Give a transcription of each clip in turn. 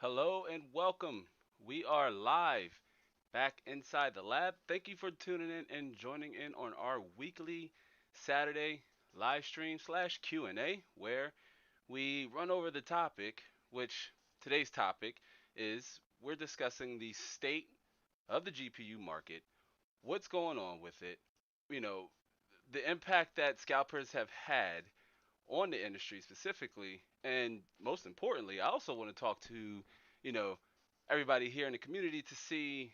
Hello and welcome. We are live back inside the lab. Thank you for tuning in and joining in on our weekly Saturday live stream slash Q&A where we run over the topic, which today's topic is we're discussing the state of the GPU market, what's going on with it, you know, the impact that scalpers have had on the industry specifically, and most importantly, I also want to talk to you know everybody here in the community to see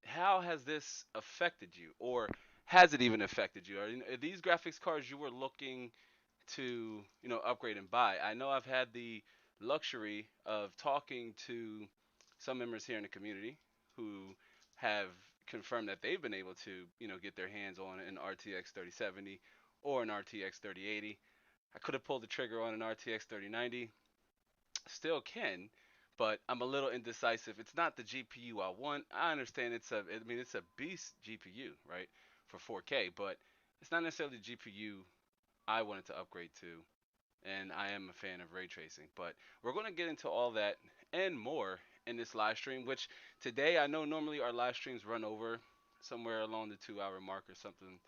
how has this affected you, or has it even affected you? Are these graphics cards you were looking to upgrade and buy? I know I've had the luxury of talking to some members here in the community who have confirmed that they've been able to get their hands on an RTX 3070 or an RTX 3080. I could have pulled the trigger on an RTX 3090, still can, but I'm a little indecisive. It's not the GPU I want. I understand it's a beast GPU, right, for 4K, but it's not necessarily the GPU I wanted to upgrade to, and I am a fan of ray tracing. But we're going to get into all that and more in this live stream, which today I know normally our live streams run over somewhere along the 2 hour mark or something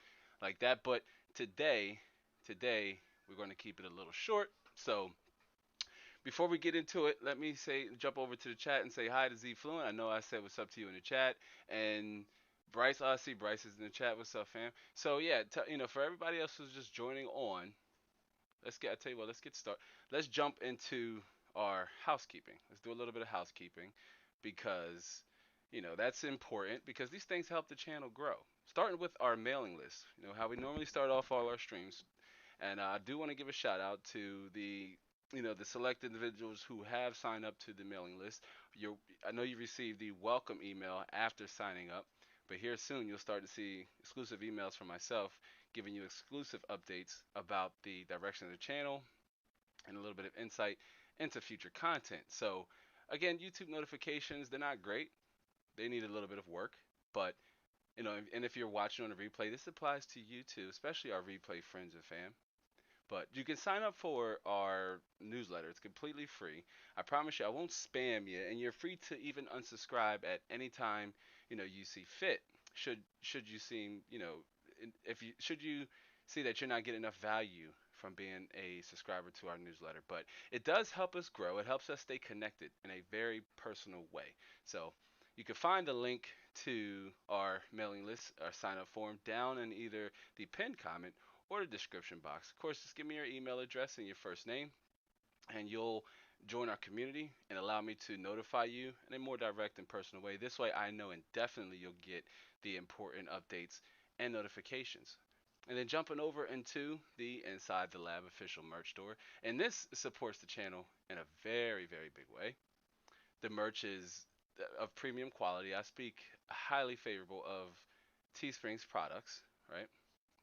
like that, but today, today we're going to keep it a little short. So before we get into it, let me jump over to the chat and say hi to Z Fluent. I know I said what's up to you in the chat, and Bryce, I see Bryce is in the chat. What's up, fam? So yeah, for everybody else who's just joining on, I tell you what, let's get started. Let's jump into our housekeeping. Let's do a little bit of housekeeping because that's important because these things help the channel grow. Starting with our mailing list, how we normally start off all our streams, and I do want to give a shout out to the select individuals who have signed up to the mailing list. I know you received the welcome email after signing up, but here soon you'll start to see exclusive emails from myself giving you exclusive updates about the direction of the channel and a little bit of insight into future content. So again, YouTube notifications, they're not great. They need a little bit of work, but and if you're watching on a replay, this applies to you too, especially our replay friends and fam. But you can sign up for our newsletter. It's completely free. I promise you, I won't spam you, and you're free to even unsubscribe at any time you see fit. Should you seem if you should you see that you're not getting enough value from being a subscriber to our newsletter, but it does help us grow. It helps us stay connected in a very personal way. So you can find the link to our mailing list, our sign up form, down in either the pinned comment or the description box. Of course, just give me your email address and your first name, and you'll join our community and allow me to notify you in a more direct and personal way. This way, I know indefinitely you'll get the important updates and notifications. And then jumping over into the Inside the Lab official merch store, and this supports the channel in a very, very big way. The merch is of premium quality. I speak highly favorable of Teespring's products, right?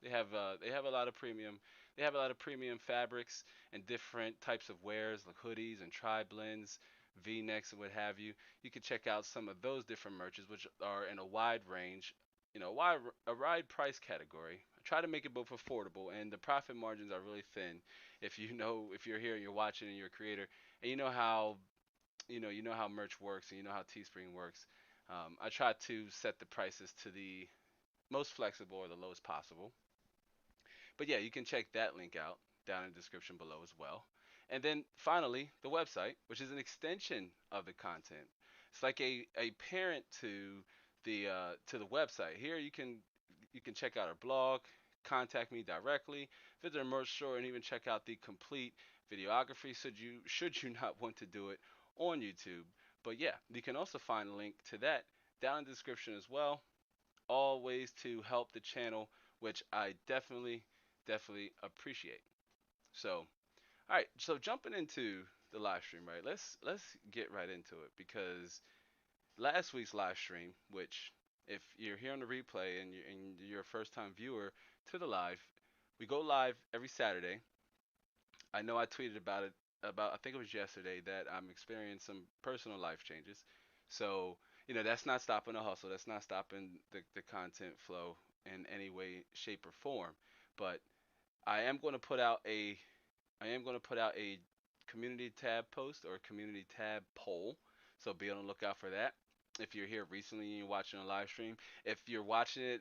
They have a lot of premium they have a lot of premium fabrics and different types of wears like hoodies and tri blends, V-necks and what have you. You can check out some of those different merches which are in a wide range, a wide price category. I try to make it both affordable and the profit margins are really thin. If you're here and you're watching and you're a creator and you know how merch works and you know how Teespring works. I try to set the prices to the most flexible or the lowest possible. But yeah, you can check that link out down in the description below as well. And then finally, the website, which is an extension of the content. It's like a parent to the website. Here you can check out our blog, contact me directly, visit our merch store, and even check out the complete videography. Should you not want to do it on YouTube. But yeah, you can also find a link to that down in the description as well. All ways to help the channel, which I definitely appreciate. So, all right, so jumping into the live stream, right? Let's get right into it because last week's live stream, which if you're here on the replay and you're a first time viewer to the live, we go live every Saturday. I know I tweeted about it about I think it was yesterday that I'm experiencing some personal life changes. So, that's not stopping the hustle. That's not stopping the content flow in any way, shape, or form. But I am going to put out a community tab post or a community tab poll. So be on the lookout for that. If you're here recently and you're watching a live stream, if you're watching it,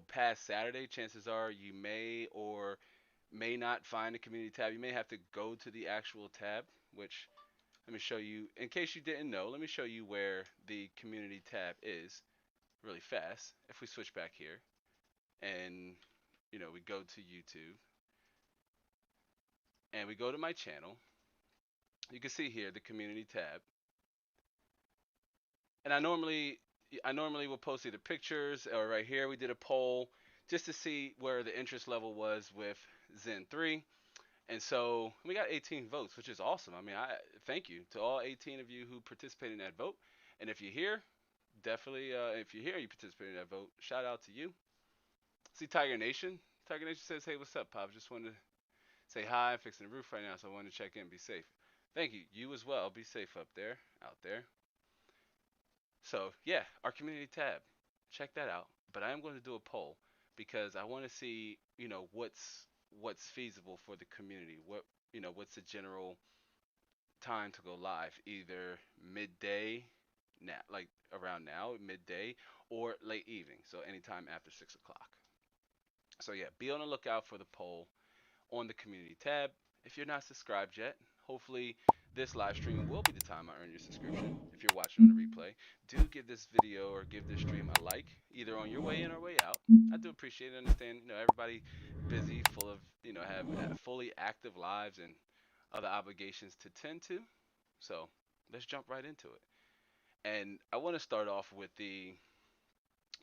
past Saturday, chances are you may or may not find the community tab. You may have to go to the actual tab, which let me show you. In case you didn't know, let me show you where the community tab is really fast. If we switch back here and we go to YouTube and we go to my channel, you can see here the community tab. And I normally will post either pictures or right here we did a poll just to see where the interest level was with Zen 3. And so we got 18 votes, which is awesome. I mean, I thank you to all 18 of you who participated in that vote. And if you're here, definitely, if you're here, you participated in that vote. Shout out to you. See Tiger Nation. Tiger Nation says, "Hey, what's up, Pop? Just wanted to say hi. I'm fixing the roof right now, so I wanted to check in. Be safe." Thank you. You as well. Be safe up there, out there. So yeah, our community tab. Check that out. But I am going to do a poll because I want to see, what's feasible for the community. What's the general time to go live? Either midday, now, like around now, midday, or late evening. So anytime after 6 o'clock. So yeah, be on the lookout for the poll on the community tab. If you're not subscribed yet, hopefully this live stream will be the time I earn your subscription. If you're watching on the replay, do give this video or give this stream a like, either on your way in or way out. I do appreciate it. Understand, everybody busy, full of, have fully active lives and other obligations to tend to. So let's jump right into it. And I want to start off with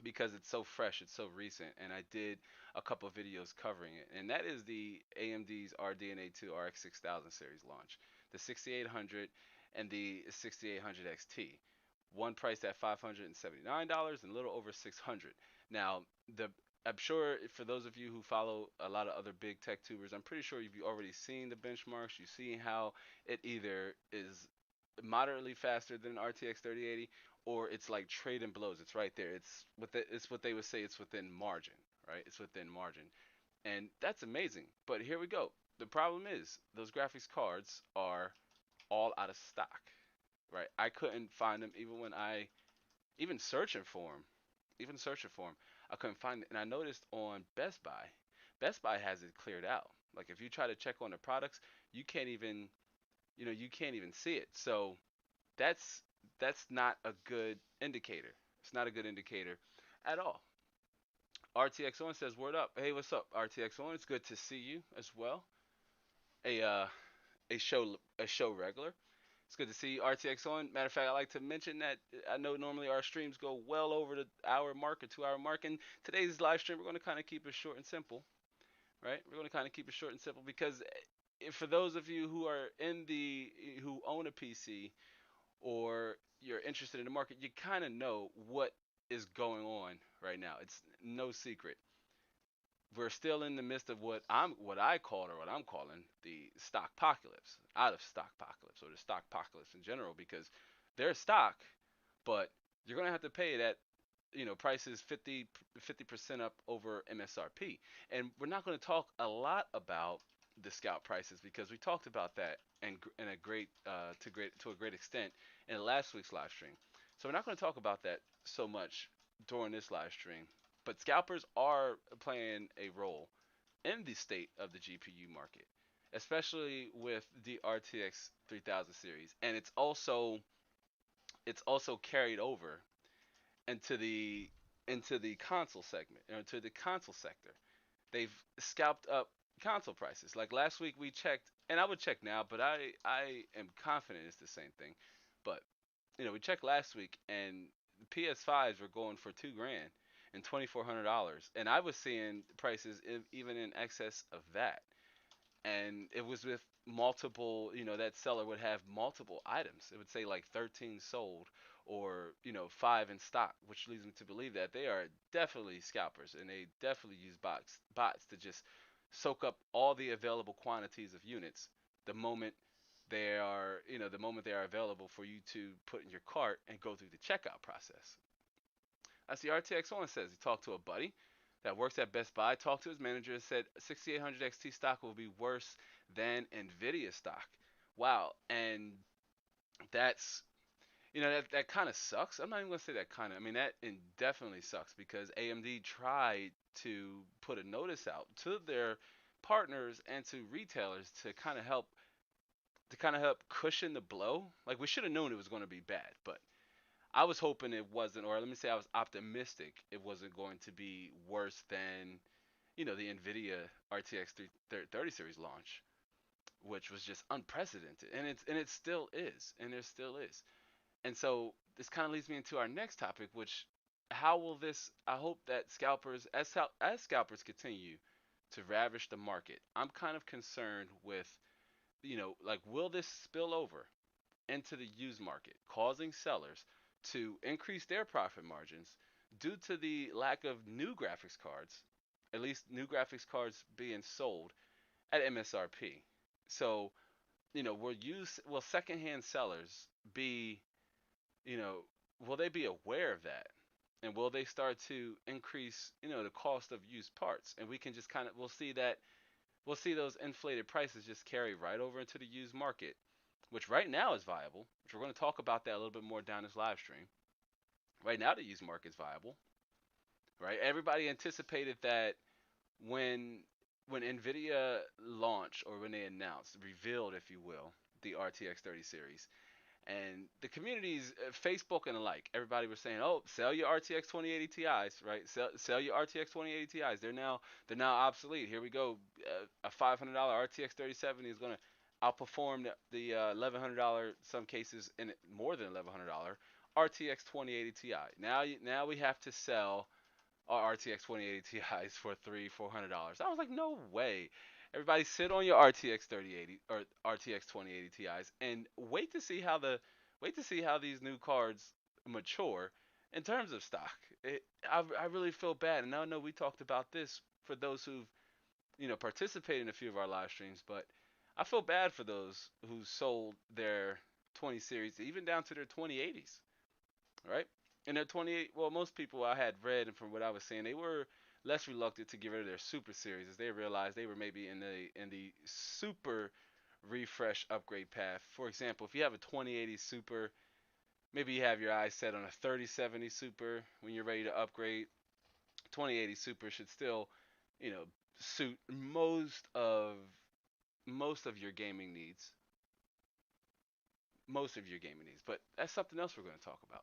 because it's so fresh, it's so recent, and I did a couple of videos covering it, and that is the AMD's RDNA 2 RX 6000 series launch, the 6800 and the 6800 XT, one priced at $579 and a little over 600. Now, I'm sure for those of you who follow a lot of other big tech tubers, I'm pretty sure you've already seen the benchmarks. You've seen how it either is moderately faster than RTX 3080 or it's like trading blows. It's right there. It's what they would say. It's within margin, right? It's within margin, and that's amazing. But here we go. The problem is those graphics cards are all out of stock, right? I couldn't find them even when even searching for them, I couldn't find it. And I noticed on Best Buy has it cleared out. Like if you try to check on the products, you can't even, you can't even see it. So that's that's not a good indicator. It's not a good indicator at all. RTX On says, "Word up. Hey, what's up, RTX On? It's good to see you as well. A show regular. It's good to see you, RTX On. Matter of fact, I like to mention that I know normally our streams go well over the hour mark or 2 hour mark, and today's live stream we're going to kind of keep it short and simple, right? We're going to kind of keep it short and simple because for those of you who are who own a PC or you're interested in the market, you kind of know what is going on right now. It's no secret. We're still in the midst of what I'm calling the stock apocalypse, out of stock apocalypse, or the stock apocalypse in general, because there's stock, but you're gonna have to pay that. Prices 50% up over MSRP, and we're not going to talk a lot about the scalp prices because we talked about that in a to a great extent in last week's live stream. So we're not going to talk about that so much during this live stream. But scalpers are playing a role in the state of the GPU market, especially with the RTX 3000 series, and it's also carried over into the console segment, or into the console sector. They've scalped up console prices. Like last week we checked, and I would check now, but I am confident it's the same thing. But we checked last week, and PS5s were going for 2 grand and $2,400, and I was seeing prices even in excess of that. And it was with multiple, that seller would have multiple items. It would say like 13 sold, or 5 in stock, which leads me to believe that they are definitely scalpers, and they definitely use bots to just soak up all the available quantities of units the moment the moment they are available for you to put in your cart and go through the checkout process. As the RTX On says, he talked to a buddy that works at Best Buy, talked to his manager, and said 6800 XT stock will be worse than NVIDIA stock. Wow. And that's, that kind of sucks. I'm not even gonna say that kind of. I mean, that definitely sucks because AMD tried to put a notice out to their partners and to retailers to kind of help cushion the blow. Like we should have known it was going to be bad, but I was hoping it wasn't, or let me say I was optimistic it wasn't going to be worse than the NVIDIA RTX 3030 series launch, which was just unprecedented, and it still is, and there still is. And so this kind of leads me into our next topic, which how will this? I hope that as scalpers continue to ravish the market, I'm kind of concerned with like will this spill over into the used market, causing sellers to increase their profit margins due to the lack of new graphics cards, at least new graphics cards being sold at MSRP. So, will secondhand sellers be, you know, will they be aware of that? And will they start to increase, the cost of used parts? And we can just kind of we'll see those inflated prices just carry right over into the used market, which right now is viable, which we're going to talk about that a little bit more down this live stream. Right now, the used market is viable, right? Everybody anticipated that when Nvidia launched or when they announced, revealed, if you will, the RTX 30 series, and the communities, Facebook and the like, everybody was saying, "Oh, sell your RTX 2080 Ti's, right? Sell your RTX 2080 Ti's. They're now obsolete. Here we go. A $500 RTX 3070 is going to outperform the $1,100, some cases, in more than $1,100 RTX 2080 Ti. Now we have to sell our RTX 2080 Ti's for $300-400." I was like, no way. Everybody sit on your RTX 3080 or RTX 2080 Ti's and wait to see how these new cards mature in terms of stock. I really feel bad, and I know we talked about this for those who've participated in a few of our live streams, but I feel bad for those who sold their 20 series even down to their 2080s, right? And their 28, well, most people I had read and from what I was saying, they were less reluctant to get rid of their super series as they realized they were maybe in the super refresh upgrade path. For example, if you have a 2080 super, maybe you have your eyes set on a 3070 super when you're ready to upgrade. 2080 super should still, suit most of your gaming needs. Most of your gaming needs, but that's something else we're going to talk about.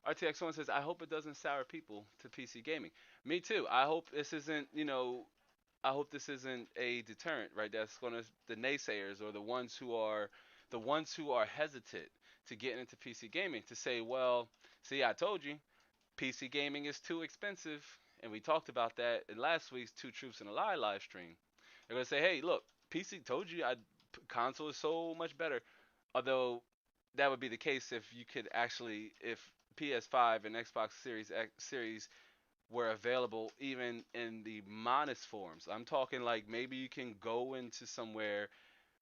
RTX1 says, I hope it doesn't sour people to PC gaming. Me too. I hope this isn't a deterrent, right? That's going to, the naysayers or the ones who are hesitant to get into PC gaming to say, well, see, I told you, PC gaming is too expensive. And we talked about that in last week's Two Truths and a Lie live stream. They're going to say, hey, look, PC told you console is so much better. Although that would be the case if you could actually, if PS5 and Xbox Series were available even in the modest forms. I'm talking like maybe you can go into somewhere,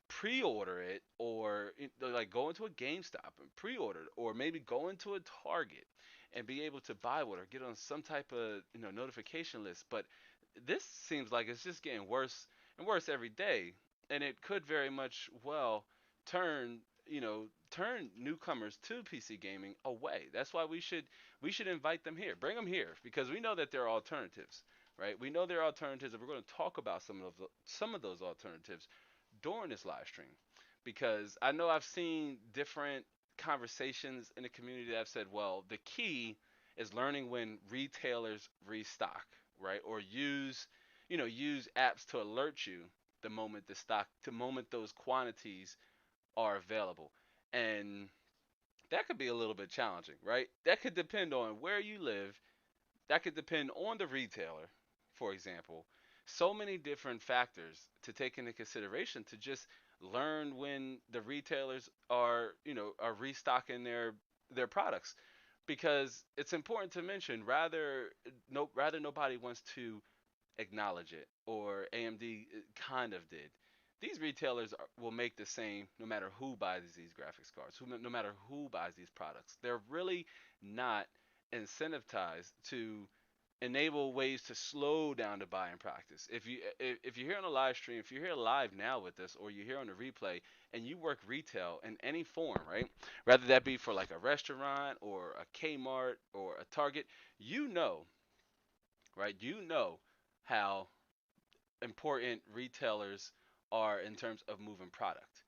pre-order it, or like go into a GameStop and pre-order it, or maybe go into a Target and be able to buy one or get on some type of notification list. But this seems like it's just getting worse and worse every day, and it could very much well turn turn newcomers to PC gaming away. That's why we should invite them here, bring them here, because we know that there are alternatives, right? We know there are alternatives, and we're going to talk about some of those alternatives during this live stream, because I know I've seen different conversations in the community that have said, well, the key is learning when retailers restock, right? Or use apps to alert you the moment those quantities are available. And that could be a little bit challenging, right? That could depend on where you live. That could depend on the retailer, for example. So many different factors to take into consideration to just learn when the retailers are restocking their products, because it's important to mention rather nobody wants to acknowledge it, or AMD kind of did. These retailers will make the same no matter who buys these graphics cards, no matter who buys these products. They're really not incentivized to enable ways to slow down the buying practice. If you're here on a live stream, if you're here live now with us, or you're here on the replay, and you work retail in any form, right? Whether that be for like a restaurant or a Kmart or a Target, you know, right? You know how important retailers are in terms of moving product.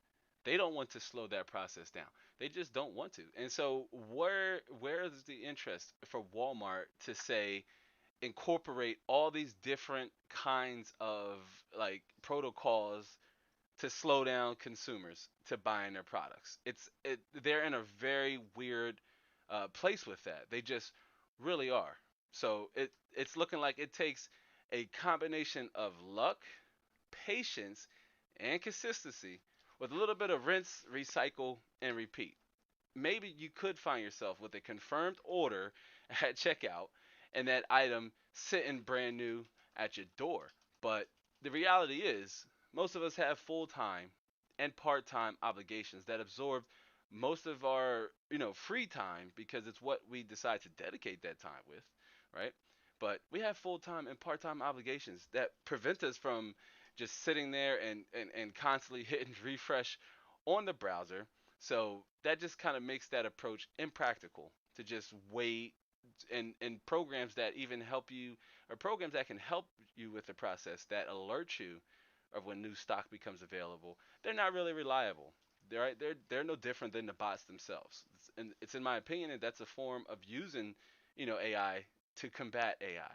They don't want to slow that process down. They just don't want to. And so where is the interest for Walmart to say incorporate all these different kinds of like protocols to slow down consumers to buying their products? They're in a very weird place with that. They just really are. So it's looking like it takes a combination of luck, patience, and consistency with a little bit of rinse, recycle, and repeat. Maybe you could find yourself with a confirmed order at checkout and that item sitting brand new at your door. But the reality is, most of us have full time and part time obligations that absorb most of our free time because it's what we decide to dedicate that time with, right? But we have full time and part time obligations that prevent us from just sitting there and constantly hitting refresh on the browser. So that just kind of makes that approach impractical to just wait, and programs that even help you, or programs that can help you with the process that alert you of when new stock becomes available, they're not really reliable. They're no different than the bots themselves. And it's in my opinion that that's a form of using AI to combat AI.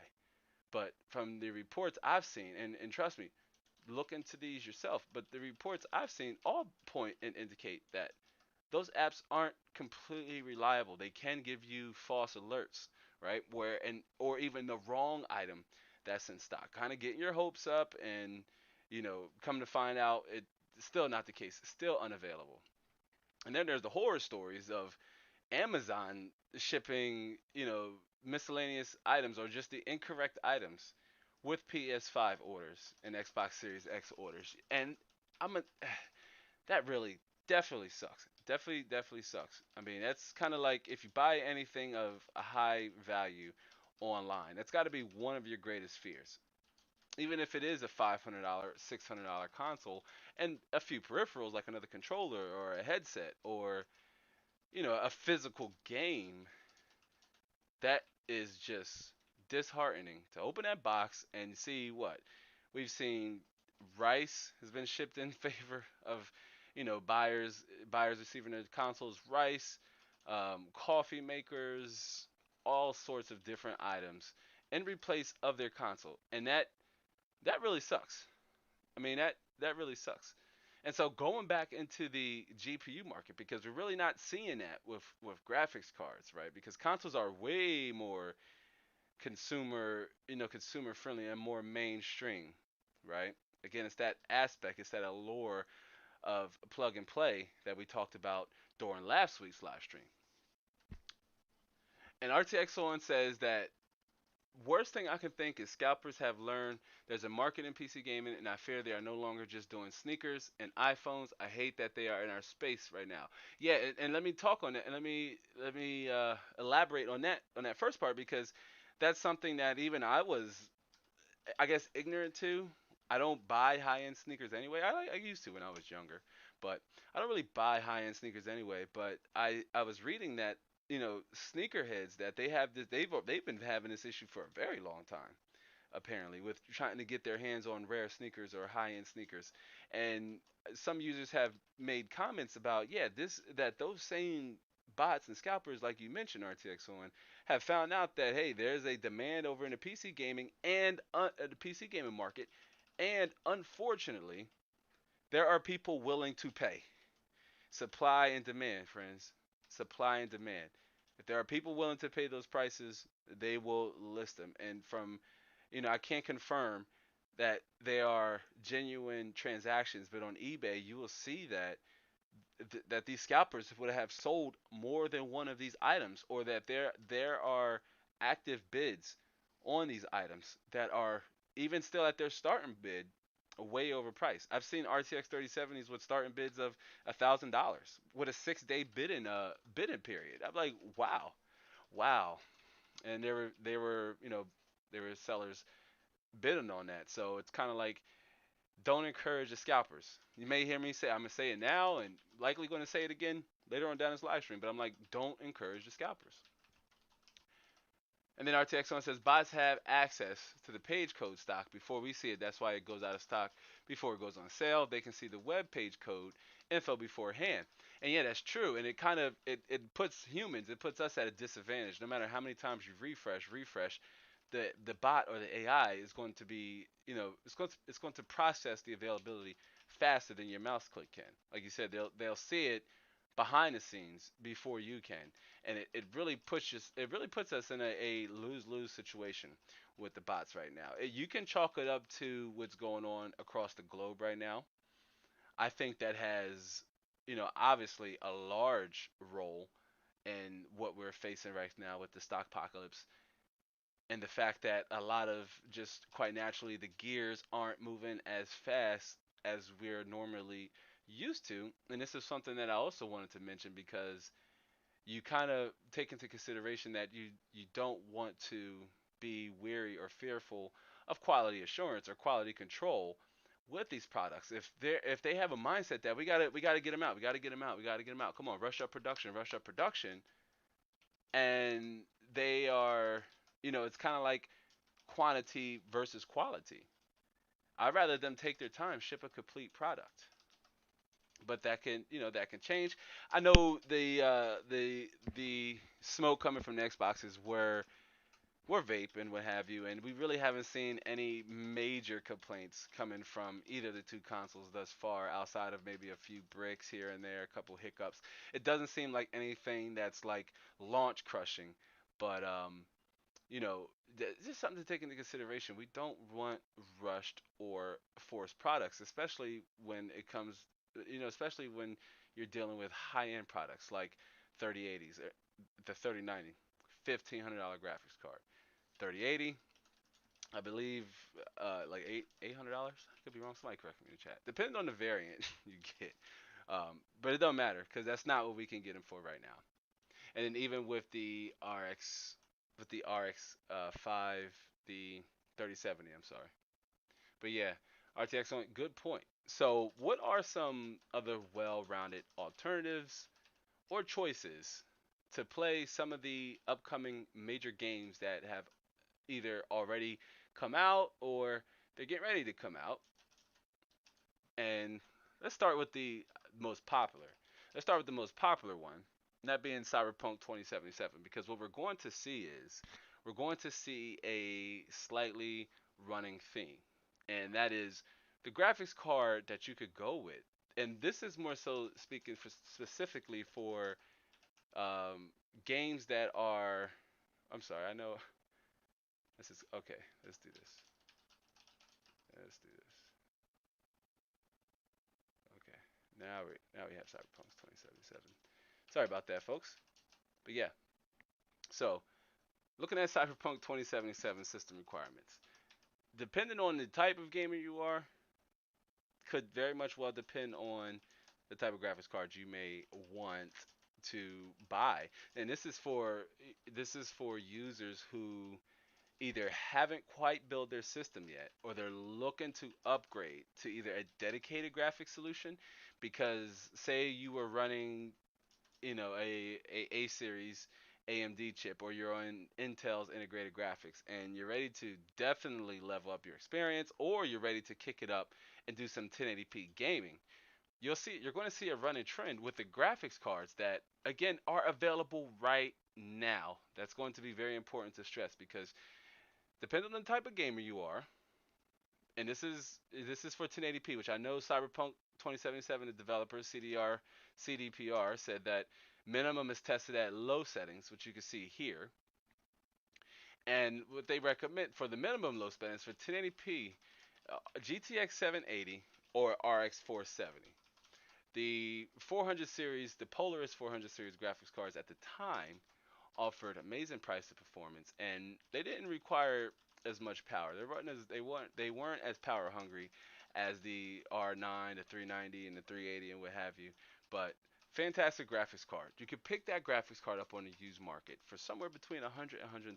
But from the reports I've seen, and trust me, look into these yourself. But the reports I've seen all point and indicate that those apps aren't completely reliable. They can give you false alerts, right? Or even the wrong item that's in stock. Kind of getting your hopes up, and come to find out it's still not the case. It's still unavailable. And then there's the horror stories of Amazon shipping, miscellaneous items or just the incorrect items with PS5 orders and Xbox Series X orders. And I'm a that really definitely sucks. Definitely sucks. I mean, that's kind of like if you buy anything of a high value online, that's got to be one of your greatest fears. Even if it is a $500, $600 console and a few peripherals like another controller or a headset or, a physical game, that is just disheartening to open that box and see what we've seen. Rice has been shipped in favor of buyers receiving their consoles. Rice, coffee makers, all sorts of different items in replace of their console, and that really sucks. I mean, that really sucks. And so going back into the GPU market, because we're really not seeing that with graphics cards, right? Because consoles are way more consumer friendly and more mainstream, right? Again, it's that aspect, it's that allure of plug and play that we talked about during last week's live stream. And RTX on says that worst thing I can think is scalpers have learned there's a market in PC gaming, and I fear they are no longer just doing sneakers and iPhones. I hate that they are in our space right now. Yeah, and let me talk on that, and let me elaborate on that first part, because that's something that even I was, I guess, ignorant to. I don't buy high-end sneakers anyway. I used to when I was younger, but I don't really buy high-end sneakers anyway. But I was reading that sneakerheads, that they've been having this issue for a very long time, apparently, with trying to get their hands on rare sneakers or high-end sneakers. And some users have made comments about, yeah, this that those same bots and scalpers, like you mentioned, RTX on, have found out that, hey, there's a demand over in the PC gaming and the PC gaming market, and unfortunately, there are people willing to pay. Supply and demand, friends. Supply and demand. If there are people willing to pay those prices, they will list them. And from, I can't confirm that they are genuine transactions, but on eBay, you will see that that these scalpers would have sold more than one of these items, or that there are active bids on these items that are even still at their starting bid way overpriced. I've seen RTX 3070s with starting bids of $1,000 with a 6-day bidding period. I'm like, wow, wow. And they were There were sellers bidding on that. So it's kind of like, don't encourage the scalpers. You may hear me say, I'm gonna say it now, and likely going to say it again later on down this live stream. But I'm like, don't encourage the scalpers. And then RTX1 says bots have access to the page code stock before we see it. That's why it goes out of stock before it goes on sale. They can see the web page code info beforehand. And yeah, that's true. And it kind of it puts humans, it puts us at a disadvantage. No matter how many times you refresh, the bot or the AI is going to be, it's going to process the availability faster than your mouse click can. Like you said, they'll see it behind the scenes before you can, and it really puts us in a lose-lose situation with the bots right now. You can chalk it up to what's going on across the globe right now. I think that has, obviously a large role in what we're facing right now with the stock apocalypse, and the fact that a lot of, just quite naturally, the gears aren't moving as fast as we're normally used to. And this is something that I also wanted to mention, because you kind of take into consideration that you don't want to be weary or fearful of quality assurance or quality control with these products. If they have a mindset that we gotta get them out, we gotta get them out. Come on, rush up production, and they are, it's kind of like quantity versus quality. I'd rather them take their time, ship a complete product. But that can change. I know the smoke coming from the Xboxes were vape and what have you, and we really haven't seen any major complaints coming from either of the two consoles thus far, outside of maybe a few breaks here and there, a couple hiccups. It doesn't seem like anything that's like launch crushing, but just something to take into consideration. We don't want rushed or forced products, especially when it comes, especially when you're dealing with high-end products like 3080s, the 3090, $1,500 graphics card. 3080, I believe, like $800. I could be wrong. Somebody correct me in the chat. Depending on the variant you get, but it don't matter, because that's not what we can get them for right now. And then even with the RX 5, the 3070, I'm sorry. But yeah, RTX on good point. So, what are some other well-rounded alternatives or choices to play some of the upcoming major games that have either already come out or they're getting ready to come out? And let's start with the most popular. Let's start with the most popular one, that being Cyberpunk 2077, because what we're going to see is we're going to see a slightly running theme, and that is the graphics card that you could go with. And this is more so speaking specifically for games that are. I'm sorry, I know this is okay. Let's do this. Let's do this. Okay. Now we have Cyberpunk 2077. Sorry about that, folks. But yeah. So, looking at Cyberpunk 2077 system requirements. Depending on the type of gamer you are, could very much well depend on the type of graphics card you may want to buy. And this is for users who either haven't quite built their system yet, or they're looking to upgrade to either a dedicated graphics solution, because say you were running, a series AMD chip, or you're on Intel's integrated graphics, and you're ready to definitely level up your experience, or you're ready to kick it up and do some 1080p gaming. You're going to see a running trend with the graphics cards that again are available right now. That's going to be very important to stress, because depending on the type of gamer you are, and this is for 1080p, which I know Cyberpunk 2077, the developers CDPR said that minimum is tested at low settings, which you can see here. And what they recommend for the minimum low settings for 1080p, GTX 780 or RX 470. The 400 series, the Polaris 400 series graphics cards at the time offered amazing price to performance, and they didn't require as much power. They weren't as power hungry as the R9, the 390, and the 380 and what have you. But Fantastic graphics card. You could pick that graphics card up on the used market for somewhere between $100 and $120.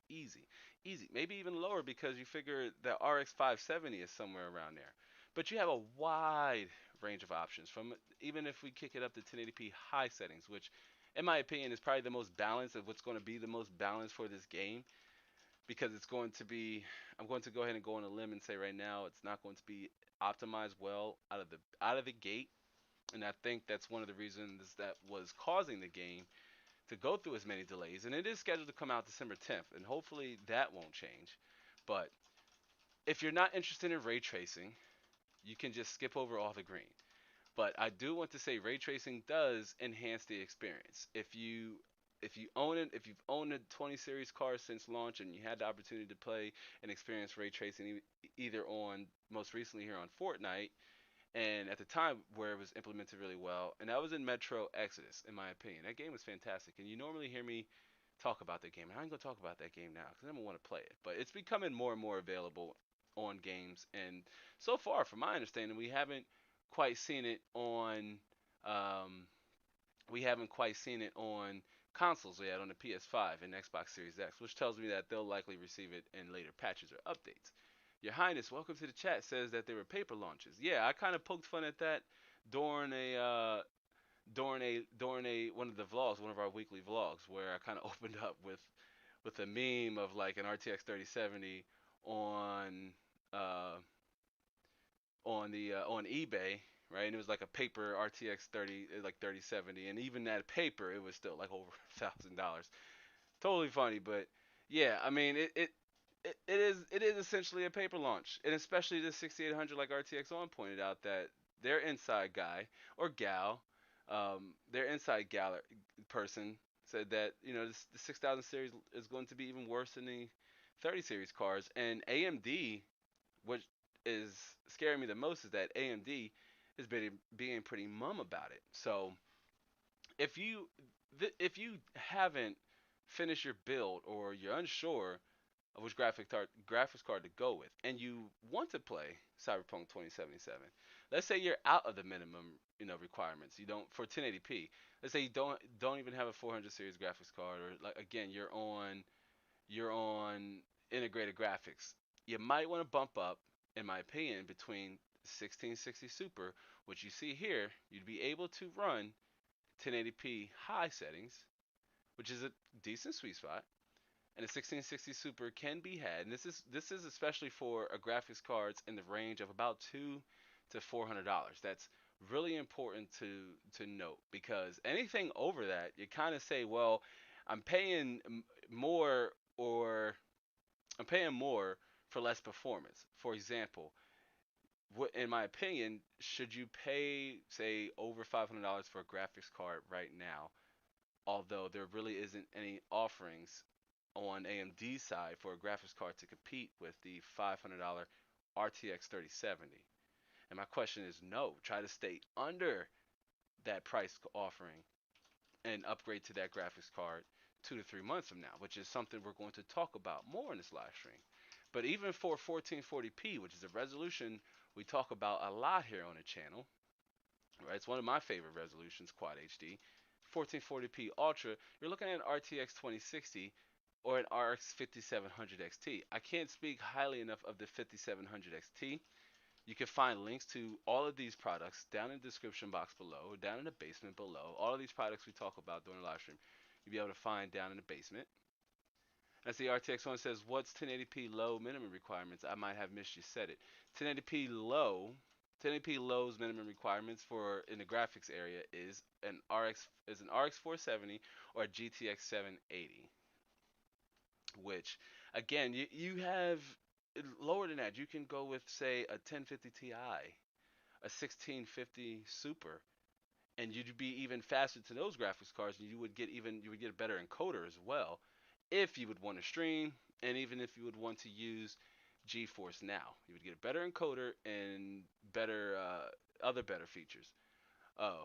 Easy. Easy. Maybe even lower because you figure the RX 570 is somewhere around there. But you have a wide range of options from even if we kick it up to 1080p high settings, which in my opinion is probably the most balanced of what's going to be the most balanced for this game because it's going to be I'm going to go ahead and go on a limb and say right now it's not going to be optimized well out of the gate, and I think that's one of the reasons that was causing the game to go through as many delays. And it is scheduled to come out December 10th, and hopefully that won't change. But if you're not interested in ray tracing, you can just skip over all the green. But I do want to say ray tracing does enhance the experience. If you've owned a 20 series car since launch and you had the opportunity to play and experience ray tracing either on most recently here on Fortnite and at the time where it was implemented really well, and that was in Metro Exodus, in my opinion. That game was fantastic, and you normally hear me talk about that game, and I ain't gonna talk about that game now because I don't want to play it. But it's becoming more and more available on games, and so far, from my understanding, quite seen it on um, we haven't quite seen it on consoles yet on the PS5 and Xbox Series X, which tells me that they'll likely receive it in later patches or updates. Your Highness, welcome to the chat. Says that there were paper launches. Yeah, I kind of poked fun at that during a one of the vlogs, one of our weekly vlogs, where I kind of opened up with a meme of like an RTX 3070 on uh, on eBay, right? And it was like a paper RTX 30, like 3070, and even that paper, it was still like over $1,000. Totally funny, but yeah, I mean it is essentially a paper launch, and especially the 6800, like RTX On pointed out that their inside guy or gal, their inside gal person said that the 6000 series is going to be even worse than the 30 series cars, and AMD, what is scaring me the most is that AMD has been being pretty mum about it. So if you haven't finished your build or you're unsure of which graphics card to go with, and you want to play Cyberpunk 2077, let's say you're out of the minimum requirements. You don't for 1080p. Let's say you don't even have a 400 series graphics card, or like again you're on integrated graphics. You might want to bump up, in my opinion, between 1660 Super, which you see here, you'd be able to run 1080p high settings, which is a decent sweet spot. And a 1660 Super can be had, and this is especially for a graphics cards in the range of about $200 to $400. That's really important to note because anything over that, you kind of say, well, I'm paying more or I'm paying more for less performance. For example, in my opinion, should you pay, say, over $500 for a graphics card right now? Although there really isn't any offerings on AMD side for a graphics card to compete with the $500 RTX 3070. And my question is no. Try to stay under that price offering and upgrade to that graphics card 2 to 3 months from now, which is something we're going to talk about more in this live stream. But even for 1440p, which is a resolution we talk about a lot here on the channel, right? It's one of my favorite resolutions, Quad HD. 1440p Ultra, you're looking at an RTX 2060 or an RX 5700 XT. I can't speak highly enough of the 5700 XT. You can find links to all of these products down in the description box below, or down in the basement below. All of these products we talk about during the live stream, you'll be able to find down in the basement. As the RTX one says, what's 1080p low minimum requirements? I might have missed you said it. 1080p low's minimum requirements for in the graphics area is an RX 470 or a GTX 780, which again you have lower than that. You can go with say a 1050 Ti, a 1650 Super, and you'd be even faster to those graphics cards, and you would get a better encoder as well if you would want to stream, and even if you would want to use GeForce Now, you would get a better encoder and better other better features. Oh,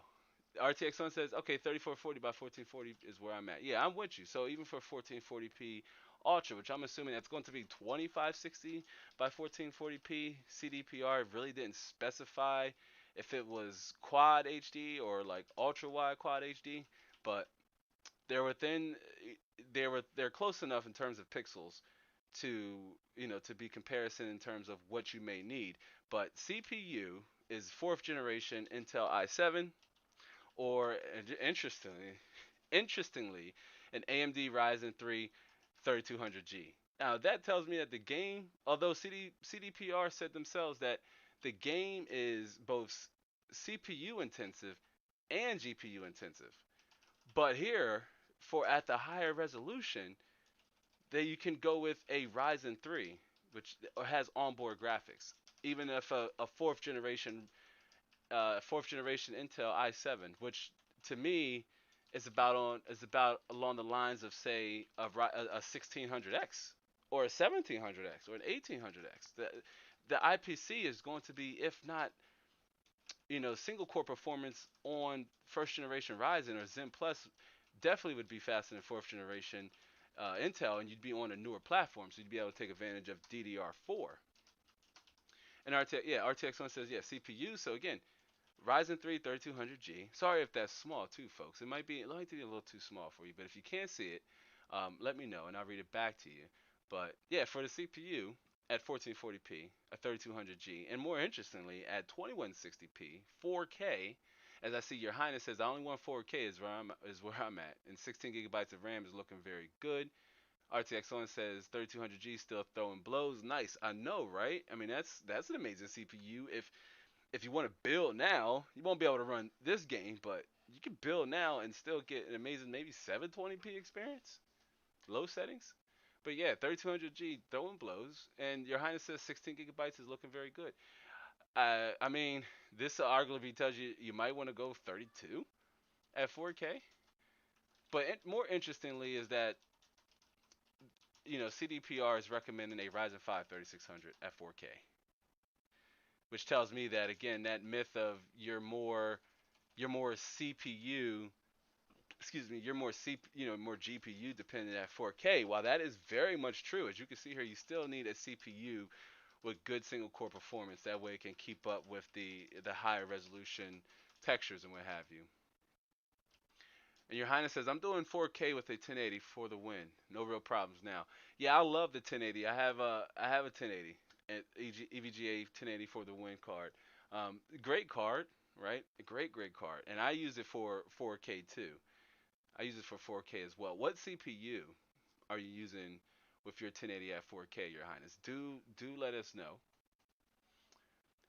RTX One says okay, 3440 by 1440 is where I'm at. Yeah, I'm with you. So even for 1440p Ultra, which I'm assuming that's going to be 2560 by 1440p CDPR, really didn't specify if it was quad HD or like ultra wide quad HD, but they're within they're close enough in terms of pixels to to be comparison in terms of what you may need. But CPU is fourth generation Intel i7 or interestingly an AMD Ryzen 3 3200G. Now that tells me that the game, although CDPR said themselves that the game is both CPU intensive and GPU intensive. But here, for at the higher resolution, that you can go with a Ryzen 3, which has onboard graphics. Even if a fourth generation Intel i7, which to me is about along the lines of say a 1600X or a 1700X or an 1800X. The IPC is going to be, if not single core performance on first generation Ryzen or Zen Plus, definitely would be faster than fourth generation Intel, and you'd be on a newer platform, so you'd be able to take advantage of DDR4. And RTX One says CPU. So again, Ryzen 3 3200G. Sorry if that's small too, folks. It might be a little too small for you, but if you can't see it, let me know and I'll read it back to you. But yeah, for the CPU at 1440p, a 3200G, and more interestingly at 2160p, 4K. As I see, Your Highness says I only want 4K is where I'm at, and 16 gigabytes of RAM is looking very good. RTX One says 3200G still throwing blows. Nice, I know, right? I mean that's an amazing CPU. If you want to build now, you won't be able to run this game, but you can build now and still get an amazing maybe 720p experience, low settings. But yeah, 3200G throwing blows, and Your Highness says 16 gigabytes is looking very good. I mean, this arguably tells you you might want to go 32 at 4K. But more interestingly is that CDPR is recommending a Ryzen 5 3600 at 4K, which tells me that again that myth of you're more CPU, excuse me, you're more more GPU dependent at 4K. While that is very much true, as you can see here, you still need a CPU with good single core performance. That way it can keep up with the higher resolution textures and what have you. And Your Highness says, I'm doing 4K with a 1080 for the win. No real problems now. Yeah, I love the 1080. I have a 1080, an EVGA 1080 for the win card. Great card, right? A great card. And I use it for 4K too. I use it for 4K as well. What CPU are you using with your 1080 at 4K, Your Highness? Do let us know.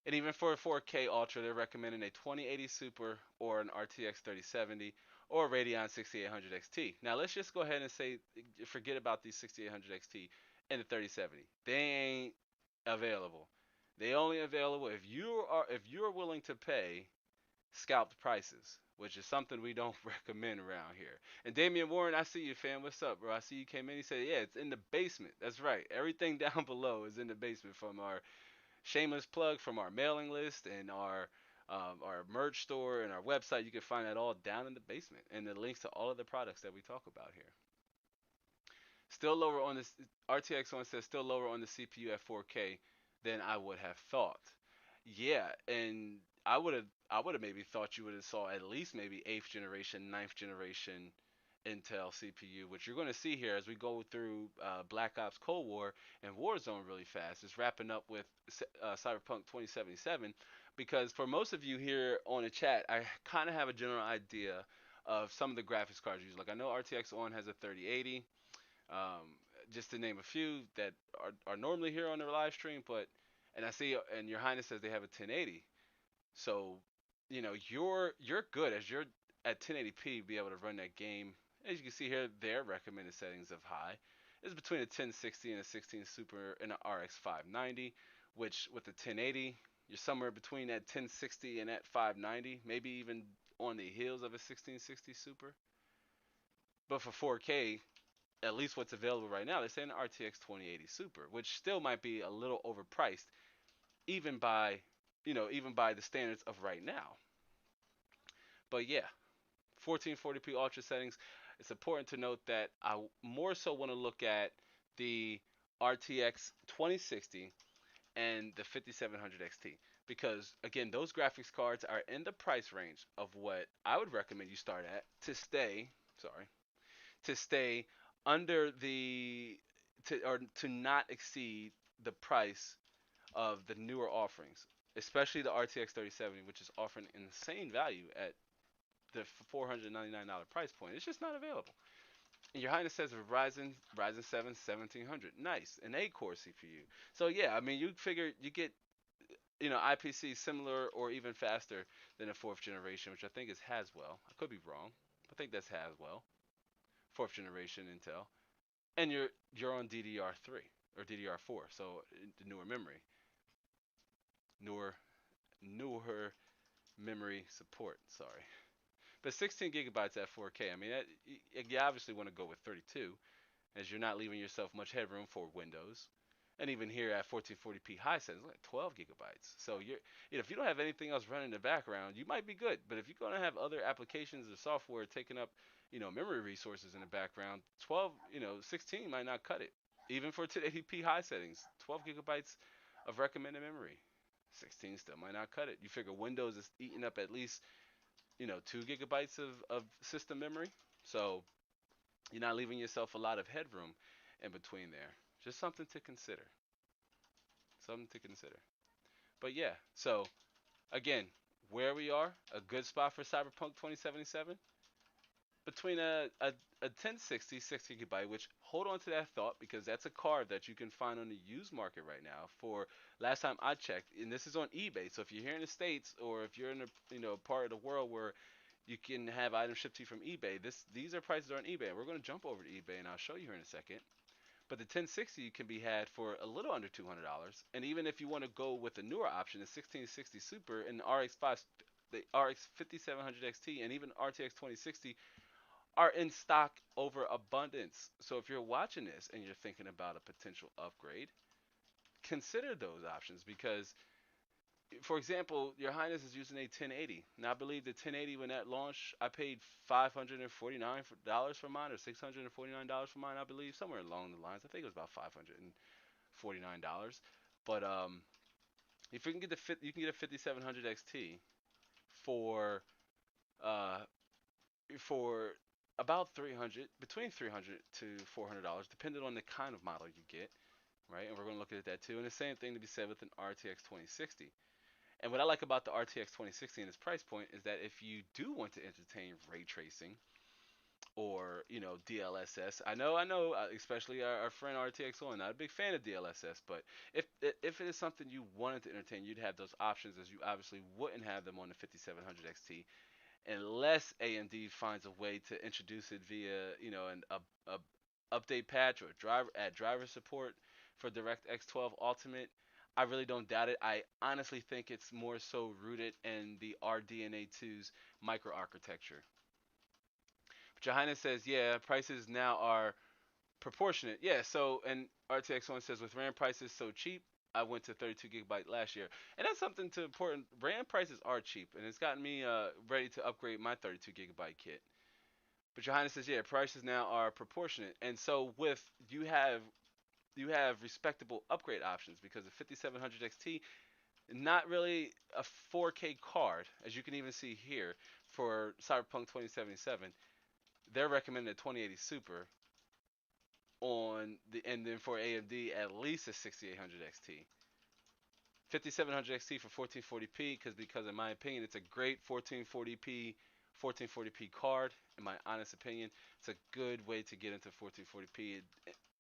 And even for a 4K Ultra, they're recommending a 2080 Super or an RTX 3070 or a Radeon 6800 XT. Now let's just go ahead and say forget about these 6800 XT and the 3070. They ain't available. They only available if you're willing to pay scalped prices, which is something we don't recommend around here. And Damian Warren, I see you, fam. What's up, bro? I see you came in. He said, yeah, it's in the basement. That's right. Everything down below is in the basement from our shameless plug from our mailing list and our merch store and our website. You can find that all down in the basement, and the links to all of the products that we talk about here. Still lower on this RTX one says still lower on the CPU at 4K than I would have thought. Yeah, and I would have maybe thought you would have saw at least maybe eighth generation, ninth generation Intel CPU, which you're going to see here as we go through Black Ops Cold War and Warzone really fast. It's wrapping up with Cyberpunk 2077 because for most of you here on the chat, I kind of have a general idea of some of the graphics cards used. Like I know RTX On has a 3080, um, just to name a few that are normally here on the live stream. But and I see, and Your Highness says they have a 1080. So, you're good as you're at 1080p be able to run that game. As you can see here, their recommended settings of high is between a 1060 and a 16 Super and an RX 590, which with the 1080, you're somewhere between that 1060 and that 590, maybe even on the heels of a 1660 Super. But for 4K, at least what's available right now, they're saying an RTX 2080 Super, which still might be a little overpriced, even by even by the standards of right now. But yeah, 1440p ultra settings. It's important to note that I more so want to look at the RTX 2060 and the 5700 XT. because again, those graphics cards are in the price range of what I would recommend you start at to stay. Sorry, to stay under the or to not exceed the price of the newer offerings, especially the RTX 3070, which is offering insane value at the $499 price point. It's just not available. And Your Highness says Ryzen 7 1700. Nice, an 8-core CPU. So yeah, I mean, you figure you get IPC similar or even faster than a fourth generation, which I think is Haswell. I could be wrong. I think that's Haswell, fourth generation Intel, and you're on DDR3 or DDR4, so the newer memory, newer newer memory support. Sorry, but 16 gigabytes at 4K. I mean, you obviously want to go with 32, as you're not leaving yourself much headroom for Windows. And even here at 1440p high settings, like 12 gigabytes. So if you don't have anything else running in the background, you might be good. But if you're going to have other applications or software taking up, memory resources in the background, 16 might not cut it. Even for 1080p high settings, 12 gigabytes of recommended memory, 16 still might not cut it. You figure Windows is eating up at least, 2 gigabytes of system memory. So you're not leaving yourself a lot of headroom in between there. Just something to consider. Something to consider. But yeah, so again, where we are, a good spot for Cyberpunk 2077 between a 1060 6 gigabyte, which hold on to that thought because that's a card that you can find on the used market right now. For last time I checked, and this is on eBay. So if you're here in the States or if you're in a part of the world where you can have items shipped to you from eBay, these are prices on eBay. We're going to jump over to eBay and I'll show you here in a second. But the 1060 can be had for a little under $200. And even if you want to go with the newer option, the 1660 Super and the RX 5700 XT, and even RTX 2060 are in stock over abundance. So if you're watching this and you're thinking about a potential upgrade, consider those options because, for example, Your Highness is using a 1080. Now, I believe the 1080 when that launched, I paid $549 for mine or $649 for mine. I believe somewhere along the lines. I think it was about $549. But if you can get you can get a 5700 XT for uh for about 300, between 300 to $400, depending on the kind of model you get, right? And we're going to look at that too. And the same thing to be said with an RTX 2060. And what I like about the RTX 2060 and its price point is that if you do want to entertain ray tracing or DLSS, I know, especially our friend RTX One, not a big fan of DLSS, but if it is something you wanted to entertain, you'd have those options as you obviously wouldn't have them on the 5700 XT unless AMD finds a way to introduce it via a update patch or driver support for DirectX 12 Ultimate. I really don't doubt it. I honestly think it's more so rooted in the RDNA2's microarchitecture. But Your Highness says, yeah, prices now are proportionate. Yeah, so, and RTX One says, with RAM prices so cheap, I went to 32 gigabyte last year. And that's something to important. RAM prices are cheap, and it's gotten me ready to upgrade my 32 gigabyte kit. But Your Highness says, yeah, prices now are proportionate. And so with you have respectable upgrade options because the 5700 XT, not really a 4K card, as you can even see here for Cyberpunk 2077. They're recommending a 2080 Super and then for AMD at least a 6800 XT. 5700 XT for 1440p because in my opinion it's a great 1440p card. In my honest opinion, it's a good way to get into 1440p.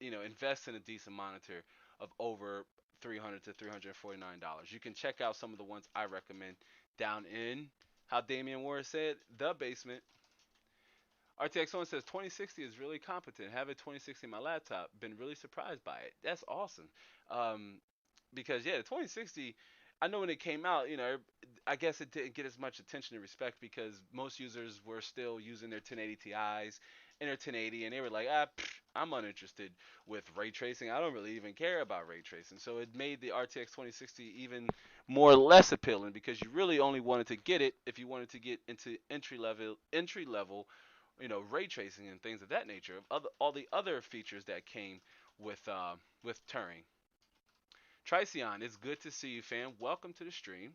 Invest in a decent monitor of over $300 to $349. You can check out some of the ones I recommend down in, how Damian Ward said, the basement. RTX One says 2060 is really competent. Have a 2060 in my laptop. Been really surprised by it. That's awesome. Um, because yeah, the 2060, I know when it came out, I guess it didn't get as much attention and respect because most users were still using their 1080 Ti's and their 1080, and they were like, I'm uninterested with ray tracing. I don't really even care about ray tracing. So it made the RTX 2060 even more or less appealing because you really only wanted to get it if you wanted to get into entry level, ray tracing and things of that nature. All the other features that came with Turing. Tricion, it's good to see you, fam. Welcome to the stream.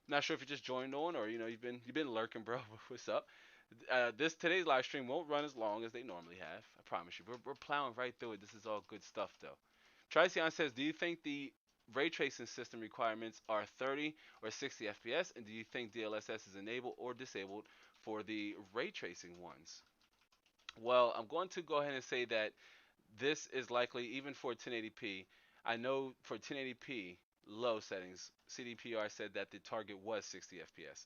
Not sure if you just joined on or you've been lurking, bro. What's up? This today's live stream won't run as long as they normally have. I promise you. We're plowing right through it. This is all good stuff, though. Tricion says, do you think the ray tracing system requirements are 30 or 60 FPS, and do you think DLSS is enabled or disabled for the ray tracing ones? Well, I'm going to go ahead and say that this is likely even for 1080p. I know for 1080p low settings, CDPR said that the target was 60 FPS.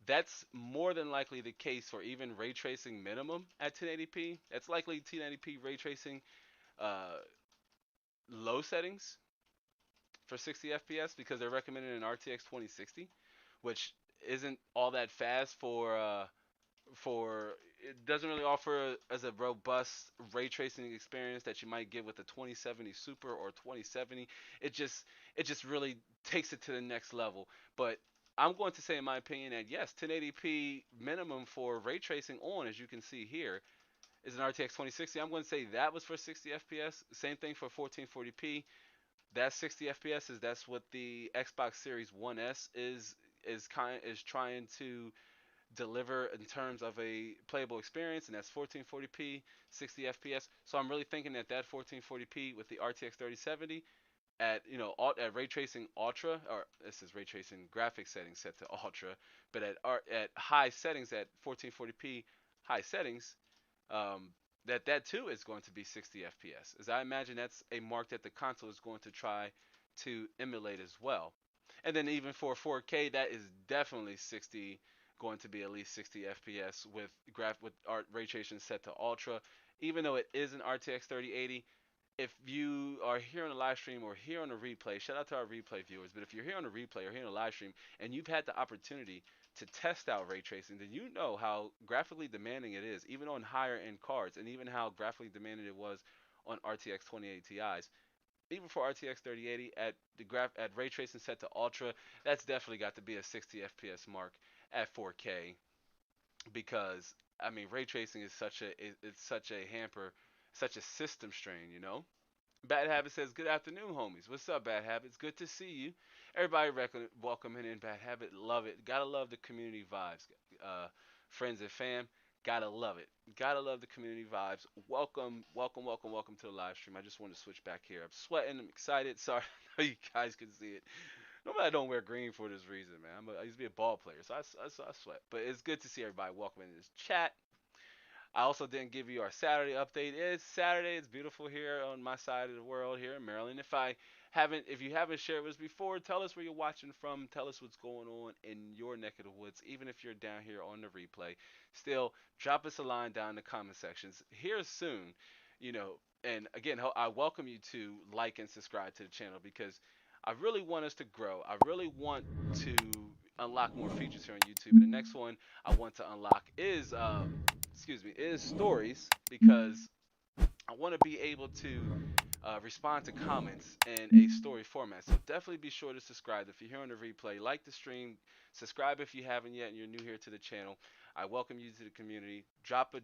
That's more than likely the case for even ray tracing minimum at 1080p. That's likely 1080p ray tracing uh, low settings for 60 FPS because they're recommending an RTX 2060, which isn't all that fast for it doesn't really offer as a robust ray tracing experience that you might get with a 2070 Super or 2070. It just it just really takes it to the next level. But I'm going to say, in my opinion, that yes, 1080p minimum for ray tracing on, as you can see here, is an RTX 2060. I'm going to say that was for 60 FPS. Same thing for 1440p. That's 60 FPS. That's what the Xbox Series One S is trying to deliver in terms of a playable experience, and that's 1440p, 60 FPS. So I'm really thinking that 1440p with the RTX 3070 at at ray tracing ultra, or this is ray tracing graphics settings set to ultra, but at high settings at 1440p high settings, um, that too is going to be 60 FPS. As I imagine that's a mark that the console is going to try to emulate as well. And then even for 4K, that is definitely 60, going to be at least 60 FPS with art ray tracing set to ultra. Even though it is an RTX 3080, if you are here on the live stream or here on the replay, shout out to our replay viewers. But if you're here on the replay or here on the live stream and you've had the opportunity to test out ray tracing, then you know how graphically demanding it is, even on higher end cards, and even how graphically demanding it was on RTX 2080 Ti's. Even for RTX 3080 at ray tracing set to ultra, that's definitely got to be a 60 FPS mark at 4K, because I mean ray tracing is it's such a hamper, such a system strain. Bad Habit says, "Good afternoon, homies. What's up, Bad Habit? It's good to see you. Everybody welcoming in Bad Habit. Love it. Gotta love the community vibes. Uh, Friends and fam, gotta love it. Gotta love the community vibes. Welcome, welcome, welcome, welcome to the live stream. I just want to switch back here. I'm sweating. I'm excited. Sorry, I know you guys can see it. Normally I don't wear green for this reason, man. I used to be a ball player, so I sweat. But it's good to see everybody welcome in this chat. I also didn't give you our Saturday update. It's Saturday. It's beautiful here on my side of the world here in Maryland. If you haven't shared with us before, tell us where you're watching from. Tell us what's going on in your neck of the woods. Even if you're down here on the replay, still drop us a line down in the comment sections here soon. You know, and again, I welcome you to like and subscribe to the channel because I really want us to grow. I really want to unlock more features here on YouTube. And the next one I want to unlock is stories, because I want to be able to respond to comments in a story format. So definitely be sure to subscribe. If you're here on the replay, like the stream, subscribe if you haven't yet and you're new here to the channel. I welcome you to the community. Drop a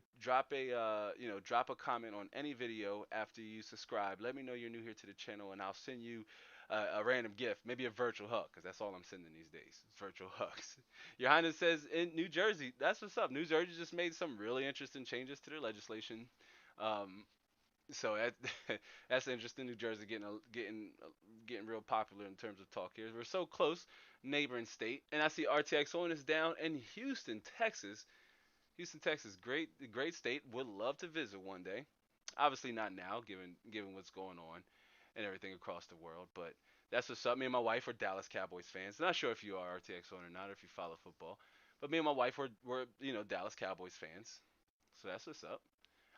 comment on any video after you subscribe. Let me know you're new here to the channel, and I'll send you a random gift, maybe a virtual hug, because that's all I'm sending these days, virtual hugs. Your Highness says in New Jersey, that's what's up. New Jersey just made some really interesting changes to their legislation. Um, so that's interesting. New Jersey getting real popular in terms of talk here. We're so close, neighboring state, and I see RTX on is down in Houston, Texas. Houston, Texas, great state. Would love to visit one day. Obviously not now, given what's going on and everything across the world. But that's what's up. Me and my wife are Dallas Cowboys fans. Not sure if you are RTX on or not, or if you follow football. But me and my wife were Dallas Cowboys fans. So that's what's up.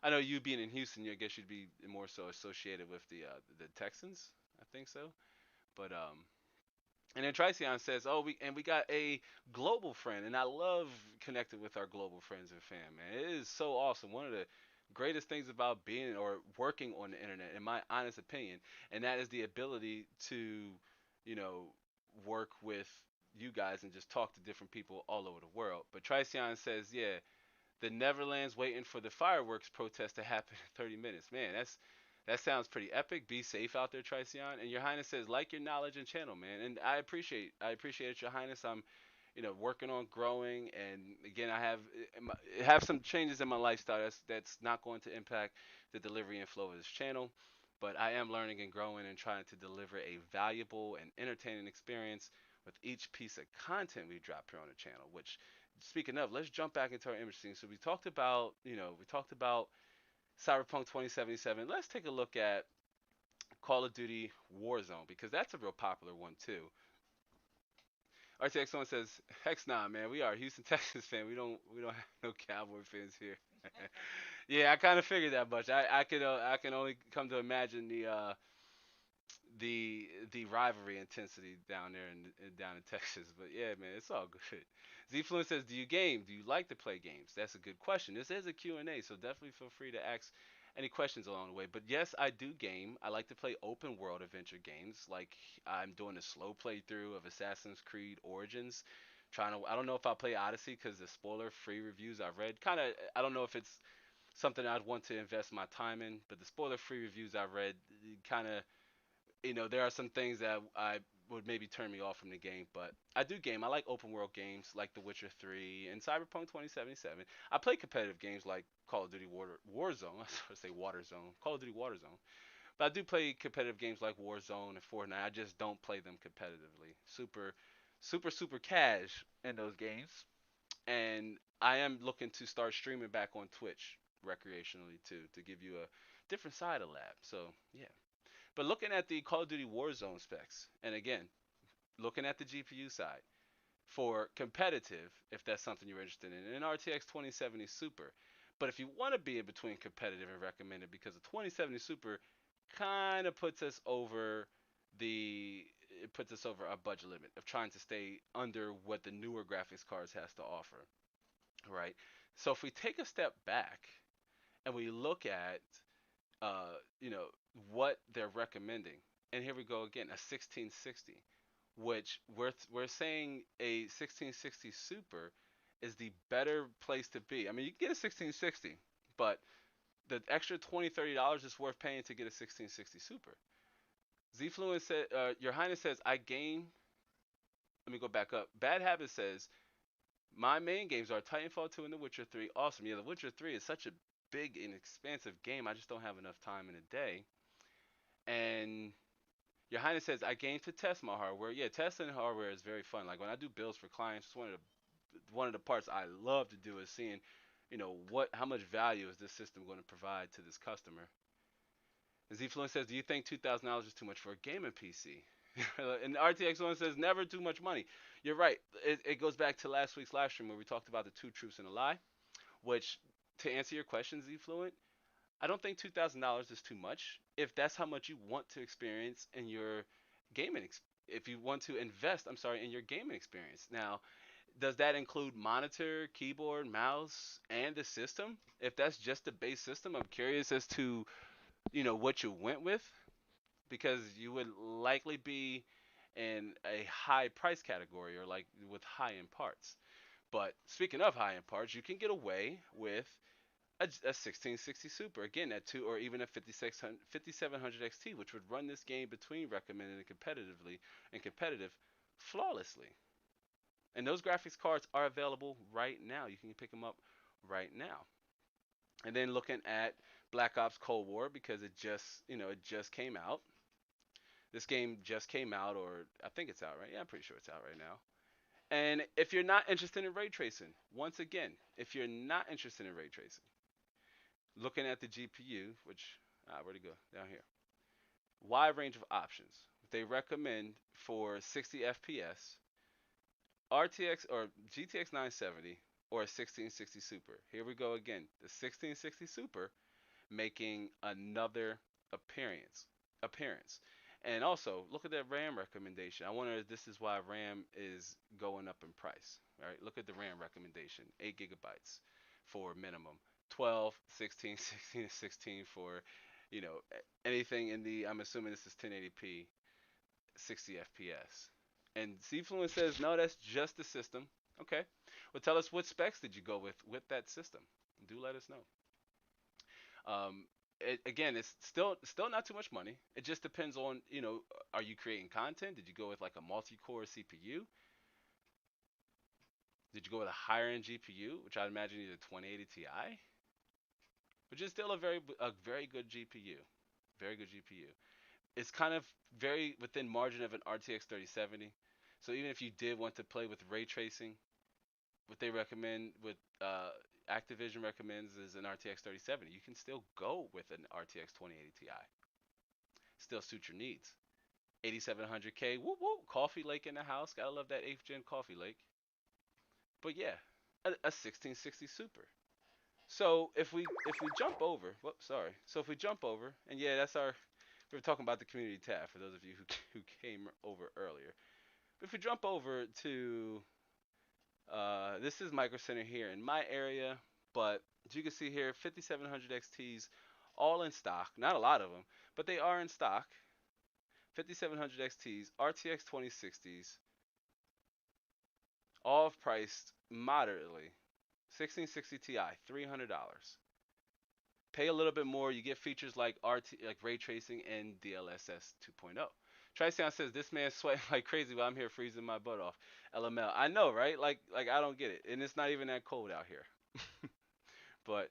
I know you being in Houston, I guess you'd be more so associated with the Texans. I think so. But and then Tricion says, "Oh, we got a global friend, and I love connecting with our global friends and fam. Man, it is so awesome. One of the greatest things about being or working on the internet, in my honest opinion, and that is the ability to, you know, work with you guys and just talk to different people all over the world." But Tricion says, "Yeah, the Netherlands waiting for the fireworks protest to happen in 30 minutes. Man, That sounds pretty epic. Be safe out there, Tricion. And Your Highness says, like your knowledge and channel, man. And I appreciate it, Your Highness. I'm, working on growing, and again, I have some changes in my lifestyle that's not going to impact the delivery and flow of this channel. But I am learning and growing and trying to deliver a valuable and entertaining experience with each piece of content we drop here on the channel. Which, speaking of, let's jump back into our image scene. So we talked about Cyberpunk 2077. Let's take a look at Call of Duty Warzone because that's a real popular one too. RTX1 says, "Hex nah, man. We are a Houston, Texas fan. We don't have no Cowboy fans here." Yeah, I kind of figured that much. I can only come to imagine the rivalry intensity down there down in Texas. But yeah, man, it's all good. Zfluent says, "Do you game? Do you like to play games?" That's a good question. This is a Q&A, so definitely feel free to ask any questions along the way. But yes, I do game. I like to play open world adventure games. Like I'm doing a slow playthrough of Assassin's Creed Origins. I don't know if I'll play Odyssey because the spoiler-free reviews I've read, I don't know if it's something I'd want to invest my time in. But the spoiler-free reviews I've read, kind of there are some things that I would maybe turn me off from the game, but I do game. I like open world games like The Witcher 3 and Cyberpunk 2077. I play competitive games like Call of Duty Warzone. I was going to say Waterzone. Call of Duty Waterzone. But I do play competitive games like Warzone and Fortnite. I just don't play them competitively. Super cash in those games. And I am looking to start streaming back on Twitch recreationally too to give you a different side of lab. So, yeah. But looking at the Call of Duty Warzone specs, and again, looking at the GPU side for competitive, if that's something you're interested in, an RTX 2070 Super. But if you want to be in between competitive and recommended, because the 2070 Super kind of puts us over our budget limit of trying to stay under what the newer graphics cards has to offer, right? So if we take a step back and we look at uh, you know, what they're recommending. And here we go again, a 1660, which we're saying a 1660 Super is the better place to be. I mean, you can get a 1660, but the extra $20-30 is worth paying to get a 1660 Super. Zfluent said, Your Highness says, I gain. Let me go back up. Bad Habit says, my main games are Titanfall 2 and The Witcher 3. Awesome. Yeah, The Witcher 3 is such a big and expansive game. I just don't have enough time in a day. And Your Highness says, I game to test my hardware. Yeah, testing hardware is very fun. Like when I do builds for clients, it's one of the parts I love to do is seeing, how much value is this system going to provide to this customer. And Zfluent says, do you think $2,000 is too much for a gaming PC? And RTX1 says, never too much money. You're right. It goes back to last week's live stream where we talked about the two truths and a lie, which, to answer your question, Zfluent, I don't think $2,000 is too much if that's how much you want to experience in your if you want to invest, I'm sorry, in your gaming experience. Now, does that include monitor, keyboard, mouse, and the system? If that's just the base system, I'm curious as to, what you went with because you would likely be in a high price category or like with high end parts. But speaking of high end parts, you can get away with a 1660 Super again at two or even a 5700 XT, which would run this game between recommended and competitive flawlessly. And those graphics cards are available right now. You can pick them up right now. And then looking at Black Ops Cold War because it just came out. This game just came out, or I think it's out, right? Yeah, I'm pretty sure it's out right now. And if you're not interested in ray tracing, once again, if you're not interested in ray tracing, looking at the GPU, which where'd it go? Down here. Wide range of options. They recommend for 60 FPS, RTX or GTX 970 or a 1660 Super. Here we go again. The 1660 Super making another appearance. And also, look at that RAM recommendation. I wonder if this is why RAM is going up in price. All right, look at the RAM recommendation. 8 gigabytes for minimum. 12, 16, 16, and 16 for, anything in the, I'm assuming this is 1080p, 60 FPS. And Cfluent says, no, that's just the system. Okay. Well, tell us what specs did you go with that system? Do let us know. again, it's still not too much money. It just depends on, are you creating content? Did you go with like a multi-core CPU? Did you go with a higher end GPU, which I'd imagine is a 2080 Ti, which is still a very good GPU, very good GPU. It's kind of very within margin of an RTX 3070. So even if you did want to play with ray tracing, what they recommend, what Activision recommends is an RTX 3070. You can still go with an RTX 2080 Ti. Still suit your needs. 8700K, whoop whoop, Coffee Lake in the house. Gotta love that 8th gen Coffee Lake. But yeah, a 1660 Super. So if we jump over, whoops, sorry. So if we jump over, and yeah, that's our. We were talking about the community tab for those of you who came over earlier. But if we jump over to this is Micro Center here in my area, but as you can see here, 5700 XTs all in stock. Not a lot of them, but they are in stock. 5700 XTs, RTX 2060s, all priced moderately. 1660 Ti, $300. Pay a little bit more, you get features like like ray tracing and DLSS 2.0. Triceon says this man's sweating like crazy while I'm here freezing my butt off. LML. I know, right? Like I don't get it, and it's not even that cold out here. But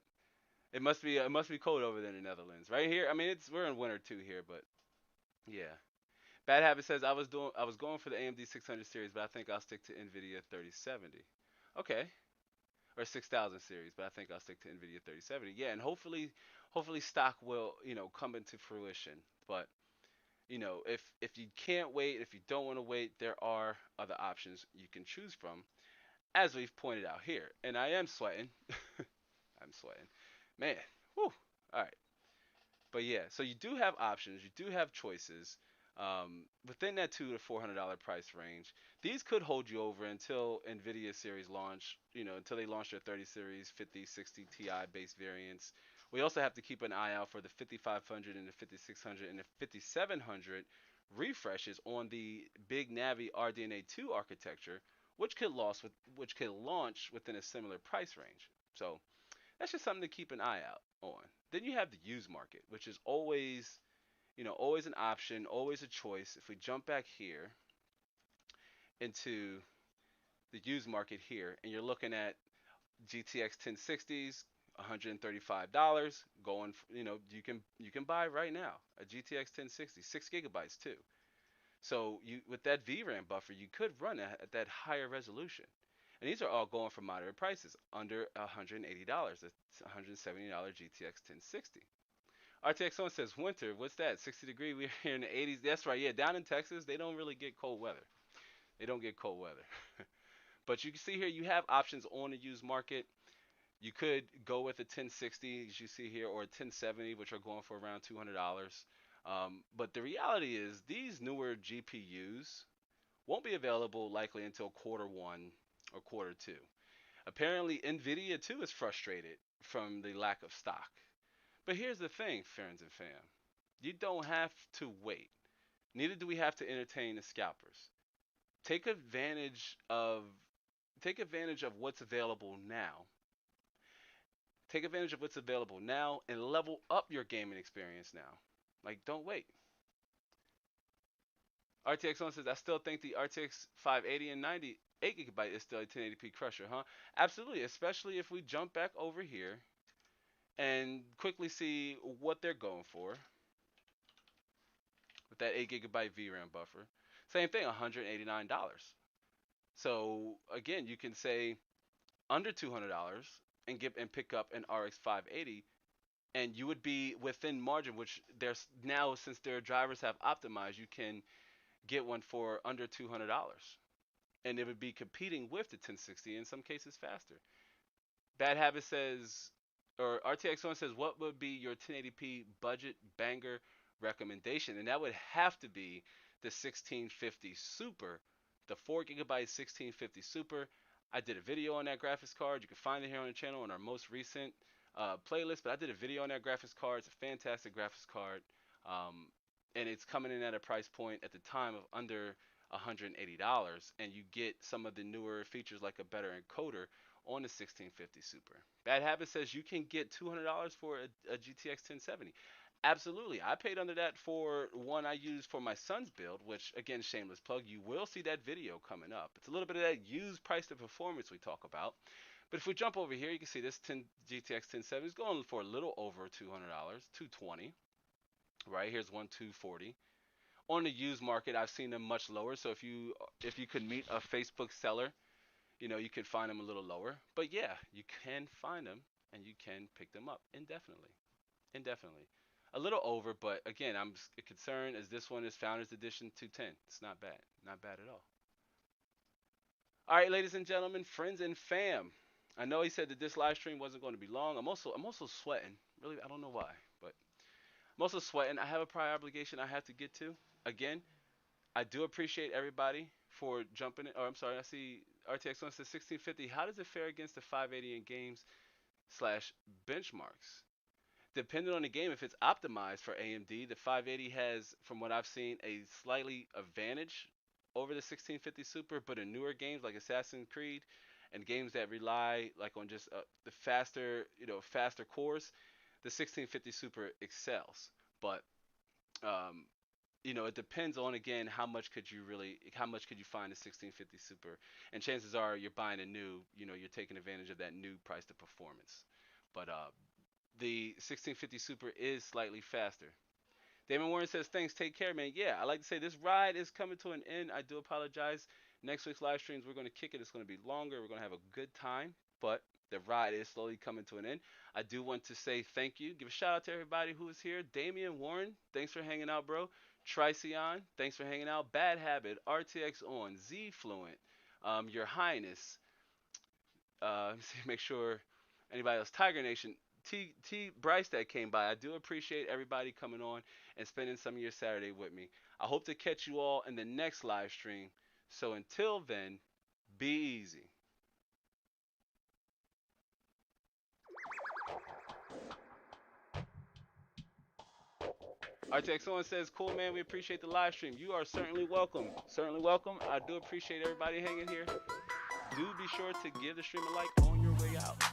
it must be cold over there in the Netherlands. Right here, I mean we're in winter too here, but yeah. Bad Habit says I was going for the AMD 600 series, but I think I'll stick to NVIDIA 3070. Okay, or 6000 series, but I think I'll stick to NVIDIA 3070. Yeah, and hopefully stock will come into fruition. But if you can't wait, if you don't want to wait, there are other options you can choose from, as we've pointed out here. And I am sweating. I'm sweating, man. Whew. All right. But yeah, so you do have options, you do have choices within that $200 to $400 price range. These could hold you over until Nvidia series launch, until they launch their 30 series, 50, 60 Ti based variants. We also have to keep an eye out for the 5500 and the 5600 and the 5700 refreshes on the Big Navi RDNA 2 architecture, which could launch within a similar price range. So that's just something to keep an eye out on. Then you have the used market, which is always an option, always a choice. If we jump back here into the used market here, and you're looking at GTX 1060s, $135, going, you can buy right now a GTX 1060, 6 GB too. So with that VRAM buffer, you could run at that higher resolution. And these are all going for moderate prices, under $180. That's $170 GTX 1060. RTX One says winter. What's that? 60 degree. We're here in the 80s. That's right. Yeah, down in Texas, they don't really get cold weather. They don't get cold weather. But you can see here, you have options on the used market. You could go with a 1060, as you see here, or a 1070, which are going for around $200. But the reality is, these newer GPUs won't be available likely until quarter one or quarter two. Apparently, NVIDIA too is frustrated from the lack of stock. But here's the thing, friends and fam. You don't have to wait. Neither do we have to entertain the scalpers. Take advantage of take advantage of what's available now. Take advantage of what's available now and level up your gaming experience now. Like, don't wait. RTX One says, I still think the RTX 580 and 90 8 GB is still a 1080p crusher, huh? Absolutely, especially if we jump back over here and quickly see what they're going for with that 8 GB VRAM buffer. Same thing, $189. So again, you can say under $200 and pick up an RX 580, and you would be within margin, which there's now, since their drivers have optimized, you can get one for under $200, and it would be competing with the 1060, in some cases faster. Bad Habit says, or RTX One says, what would be your 1080p budget banger recommendation? And that would have to be the 1650 Super, the 4 GB 1650 Super. I did a video on that graphics card. You can find it here on the channel in our most recent playlist. But I did a video on that graphics card. It's a fantastic graphics card, and it's coming in at a price point at the time of under $180, and you get some of the newer features like a better encoder on the 1650 Super. Bad Habit says you can get $200 for a GTX 1070. Absolutely. I paid under that for one I used for my son's build, which, again, shameless plug. You will see that video coming up. It's a little bit of that used price to performance we talk about. But if we jump over here, you can see this GTX 1070 is going for a little over $200, $220. Right here's one 240. On the used market, I've seen them much lower. So if you could meet a Facebook seller, you can find them a little lower. But yeah, you can find them and you can pick them up indefinitely. Indefinitely. A little over, but again, I'm concerned as this one is Founders Edition 210. It's not bad. Not bad at all. All right, ladies and gentlemen, friends and fam. I know he said that this live stream wasn't going to be long. I'm also sweating. Really, I don't know why, but I'm also sweating. I have a prior obligation I have to get to. Again, I do appreciate everybody for jumping in. Or I'm sorry, I see RTX1 says 1650. How does it fare against the 580 in games slash benchmarks? Depending on the game, if it's optimized for AMD, the 580 has, from what I've seen, a slightly advantage over the 1650 Super. But in newer games like Assassin's Creed and games that rely like on just the faster cores, the 1650 Super excels. But it depends on, again, how much could you find a 1650 Super, and chances are you're buying a new, you're taking advantage of that new price to performance. But the 1650 Super is slightly faster. Damon Warren says, thanks, take care, man. Yeah, I like to say this ride is coming to an end. I do apologize. Next week's live streams, we're going to kick it. It's going to be longer. We're going to have a good time, but the ride is slowly coming to an end. I do want to say thank you. Give a shout out to everybody who is here. Damian Warren, thanks for hanging out, bro. Tricion, thanks for hanging out. Bad Habit, RTX On, Z Fluent, Your Highness. Let me see, make sure anybody else. Tiger Nation, T Bryce that came by. I do appreciate everybody coming on and spending some of your Saturday with me. I hope to catch you all in the next live stream. So until then, be easy. RTX1 says, cool, man. We appreciate the live stream. You are certainly welcome. Certainly welcome. I do appreciate everybody hanging here. Do be sure to give the stream a like on your way out.